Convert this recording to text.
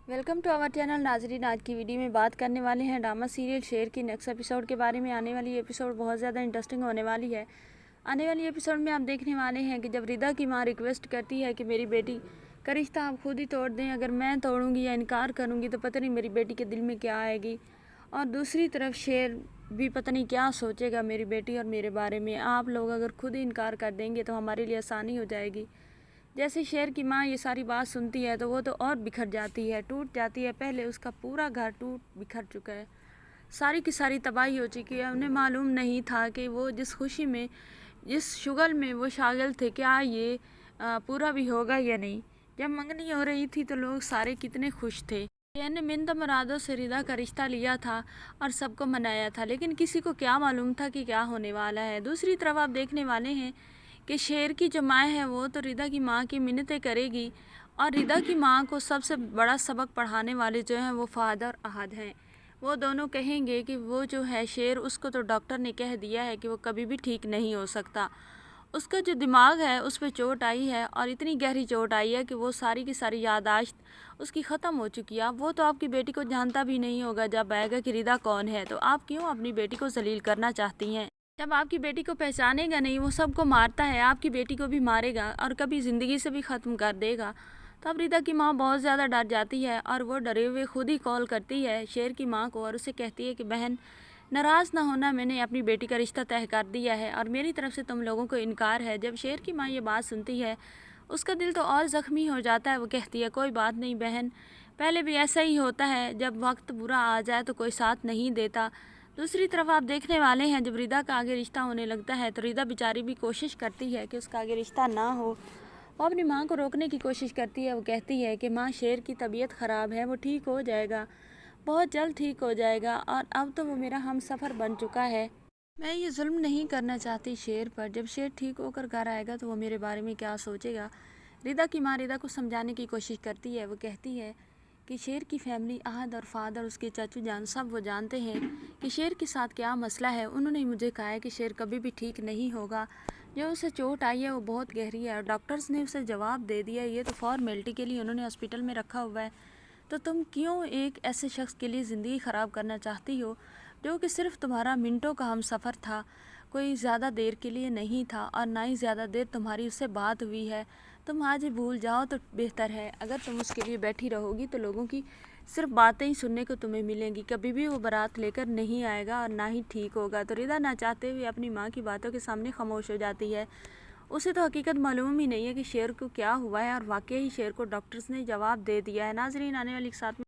Welcome to our channel. नाजरीन, आज की वीडियो में बात करने वाले हैं ड्रामा सीरियल शेर की नेक्स्ट एपिसोड के बारे में। आने वाली एपिसोड बहुत ज़्यादा इंटरेस्टिंग होने वाली है। आने वाली एपिसोड में आप देखने वाले हैं कि जब रिदा की माँ रिक्वेस्ट करती है कि मेरी बेटी का रिश्ता आप खुद ही तोड़ दें, अगर मैं तोड़ूंगी या इनकार करूंगी तो पता नहीं मेरी बेटी के दिल में क्या आएगी। और दूसरी तरफ शेर भी पता नहीं क्या सोचेगा मेरी बेटी और मेरे बारे में। आप लोग अगर खुद ही इनकार कर देंगे तो हमारे लिए आसानी हो जाएगी। जैसे शेर की माँ ये सारी बात सुनती है तो वो तो और बिखर जाती है, टूट जाती है। पहले उसका पूरा घर टूट बिखर चुका है, सारी की सारी तबाही हो चुकी है। उन्हें मालूम नहीं था कि वो जिस खुशी में, जिस शुगल में वो शागिल थे, क्या ये पूरा भी होगा या नहीं। जब मंगनी हो रही थी तो लोग सारे कितने खुश थे। ने मिन्नत मुरादों से रिदा का रिश्ता लिया था और सबको मनाया था, लेकिन किसी को क्या मालूम था कि क्या होने वाला है। दूसरी तरफ आप देखने वाले हैं कि शेर की जो माँ है वो तो रिदा की माँ की मिन्नतें करेगी, और रिदा की माँ को सबसे बड़ा सबक पढ़ाने वाले जो हैं वो फहद और अहद हैं। वो दोनों कहेंगे कि वो जो है शेर, उसको तो डॉक्टर ने कह दिया है कि वो कभी भी ठीक नहीं हो सकता। उसका जो दिमाग है उस पर चोट आई है, और इतनी गहरी चोट आई है कि वो सारी की सारी याददाश्त उसकी ख़त्म हो चुकी है। वो तो आपकी बेटी को जानता भी नहीं होगा जब आएगा कि रिदा कौन है। तो आप क्यों अपनी बेटी को जलील करना चाहती हैं? जब आपकी बेटी को पहचानेगा नहीं, वो सबको मारता है, आपकी बेटी को भी मारेगा और कभी ज़िंदगी से भी ख़त्म कर देगा। तो अब रिदा की माँ बहुत ज़्यादा डर जाती है, और वो डरे हुए खुद ही कॉल करती है शेर की माँ को और उसे कहती है कि बहन, नाराज़ ना होना, मैंने अपनी बेटी का रिश्ता तय कर दिया है और मेरी तरफ से तुम लोगों को इनकार है। जब शेर की माँ ये बात सुनती है उसका दिल तो और ज़ख्मी हो जाता है। वो कहती है कोई बात नहीं बहन, पहले भी ऐसा ही होता है, जब वक्त बुरा आ जाए तो कोई साथ नहीं देता। दूसरी तरफ आप देखने वाले हैं जब रिदा का आगे रिश्ता होने लगता है तो रिदा बेचारी भी कोशिश करती है कि उसका आगे रिश्ता ना हो। वो अपनी माँ को रोकने की कोशिश करती है। वो कहती है कि माँ, शेर की तबीयत ख़राब है, वो ठीक हो जाएगा, बहुत जल्द ठीक हो जाएगा, और अब तो वो मेरा हम सफ़र बन चुका है। मैं ये जुल्म नहीं करना चाहती शेर पर। जब शेर ठीक होकर घर आएगा तो वो मेरे बारे में क्या सोचेगा। रिदा की माँ रिदा को समझाने की कोशिश करती है। वो कहती है कि शेर की फैमिली, अहद और फादर, उसके चाचू जान, सब वो जानते हैं कि शेर के साथ क्या मसला है। उन्होंने मुझे कहा है कि शेर कभी भी ठीक नहीं होगा, जो उसे चोट आई है वो बहुत गहरी है, और डॉक्टर्स ने उसे जवाब दे दिया, ये तो फॉर्मेलिटी के लिए उन्होंने हॉस्पिटल में रखा हुआ है। तो तुम क्यों एक ऐसे शख्स के लिए ज़िंदगी ख़राब करना चाहती हो जो कि सिर्फ तुम्हारा मिनटों का हम सफ़र था, कोई ज़्यादा देर के लिए नहीं था, और ना ही ज़्यादा देर तुम्हारी उससे बात हुई है। तुम आज ही भूल जाओ तो बेहतर है। अगर तुम उसके लिए बैठी रहोगी तो लोगों की सिर्फ बातें ही सुनने को तुम्हें मिलेंगी, कभी भी वो बारात लेकर नहीं आएगा और ना ही ठीक होगा। तो रिदा ना चाहते हुए अपनी माँ की बातों के सामने खामोश हो जाती है। उसे तो हकीकत मालूम ही नहीं है कि शेर को क्या हुआ है, और वाकई ही शेर को डॉक्टर्स ने जवाब दे दिया है। नाजरीन, आने वाली के साथ